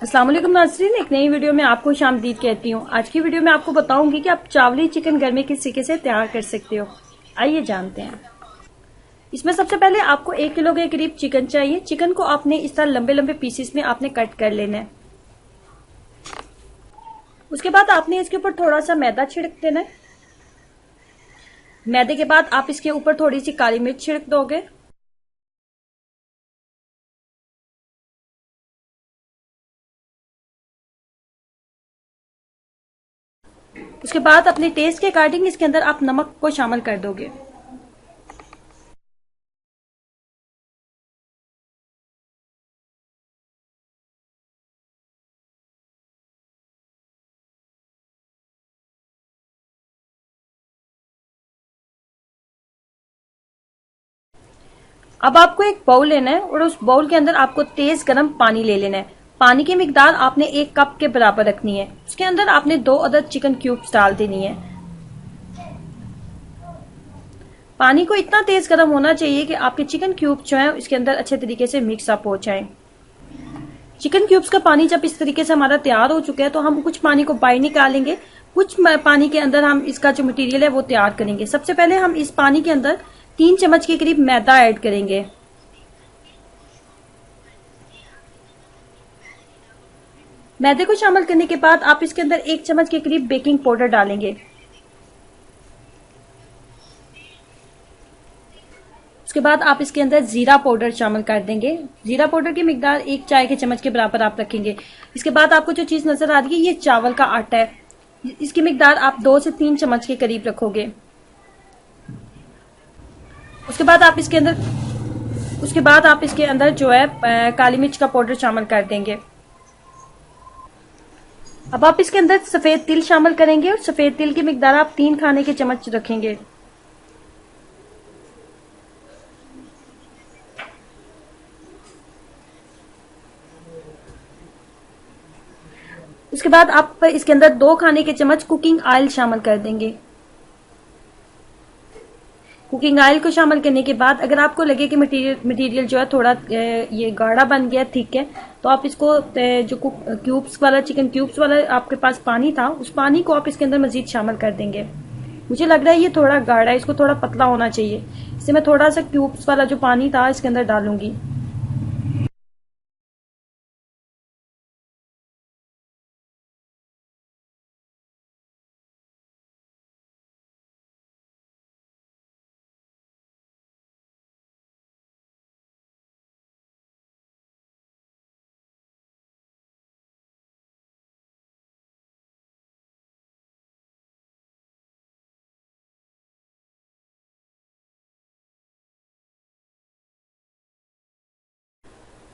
अस्सलाम वालेकुम नाज़रीन, एक नई वीडियो में आपको खुशामदीद कहती हूँ। आज की वीडियो में आपको बताऊंगी कि आप चावली चिकन घर में किस तरीके से तैयार कर सकते हो। आइए जानते हैं। इसमें सबसे पहले आपको 1 किलो के करीब चिकन चाहिए। चिकन को आपने इस तरह लंबे लंबे पीसेस में आपने कट कर लेना है। उसके बाद आपने इसके ऊपर थोड़ा सा मैदा छिड़क देना है। मैदे के बाद आप इसके ऊपर थोड़ी सी काली मिर्च छिड़क दोगे। उसके बाद अपने टेस्ट के अकॉर्डिंग इसके अंदर आप नमक को शामिल कर दोगे। अब आपको एक बाउल लेना है और उस बाउल के अंदर आपको तेज गर्म पानी ले लेना है। पानी की मिकदार आपने 1 कप के बराबर रखनी है। उसके अंदर आपने 2 अदद चिकन क्यूब्स डाल देनी है। पानी को इतना तेज गर्म होना चाहिए कि आपके चिकन क्यूब्स जो है इसके अंदर अच्छे तरीके से मिक्स अप हो जाए। चिकन क्यूब्स का पानी जब इस तरीके से हमारा तैयार हो चुका है तो हम कुछ पानी को बाहर निकालेंगे, कुछ पानी के अंदर हम इसका जो मटेरियल है वो तैयार करेंगे। सबसे पहले हम इस पानी के अंदर 3 चम्मच के करीब मैदा ऐड करेंगे। मैदे को शामिल करने के बाद आप इसके अंदर 1 चम्मच के करीब बेकिंग पाउडर डालेंगे। उसके बाद आप इसके अंदर जीरा पाउडर शामिल कर देंगे। जीरा पाउडर की मिकदार 1 चाय के चम्मच के बराबर आप रखेंगे। इसके बाद आपको जो चीज नजर आ रही है ये चावल का आटा है। इसकी मिकदार आप 2 से 3 चम्मच के करीब रखोगे। उसके बाद आप इसके अंदर जो है काली मिर्च का पाउडर शामिल कर देंगे। अब आप इसके अंदर सफेद तिल शामिल करेंगे और सफेद तिल की मिकदार आप 3 खाने के चम्मच रखेंगे। उसके बाद आप इसके अंदर 2 खाने के चम्मच कुकिंग ऑयल शामिल कर देंगे। कुकिंग ऑयल को शामिल करने के बाद अगर आपको लगे कि मटेरियल जो है थोड़ा ये गाढ़ा बन गया, ठीक है, तो आप इसको जो चिकन क्यूब्स वाला आपके पास पानी था उस पानी को आप इसके अंदर मजीद शामिल कर देंगे। मुझे लग रहा है ये थोड़ा गाढ़ा है, इसको थोड़ा पतला होना चाहिए, इससे मैं थोड़ा सा क्यूब्स वाला जो पानी था इसके अंदर डालूंगी।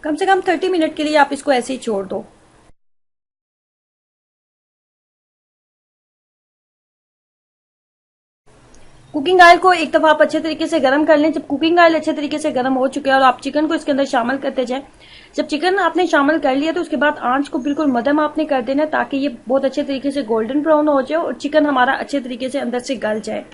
कम से कम 30 मिनट के लिए आप इसको ऐसे ही छोड़ दो। कुकिंग ऑयल को एक दफा आप अच्छे तरीके से गर्म कर लें। जब कुकिंग ऑयल अच्छे तरीके से गर्म हो चुके हैं और आप चिकन को इसके अंदर शामिल करते जाएं। जब चिकन आपने शामिल कर लिया तो उसके बाद आंच को बिल्कुल मध्यम आपने कर देना ताकि ये बहुत अच्छे तरीके से गोल्डन ब्राउन हो जाए और चिकन हमारा अच्छे तरीके से अंदर से गल जाए।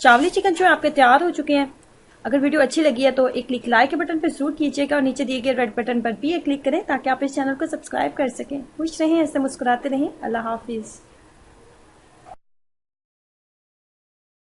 चावली चिकन जो है आपके तैयार हो चुके हैं। अगर वीडियो अच्छी लगी है तो एक क्लिक लाइक के बटन पर जरूर कीजिएगा और नीचे दिए गए रेड बटन पर भी एक क्लिक करें ताकि आप इस चैनल को सब्सक्राइब कर सकें। खुश रहें, ऐसे मुस्कुराते रहें। अल्लाह हाफिज।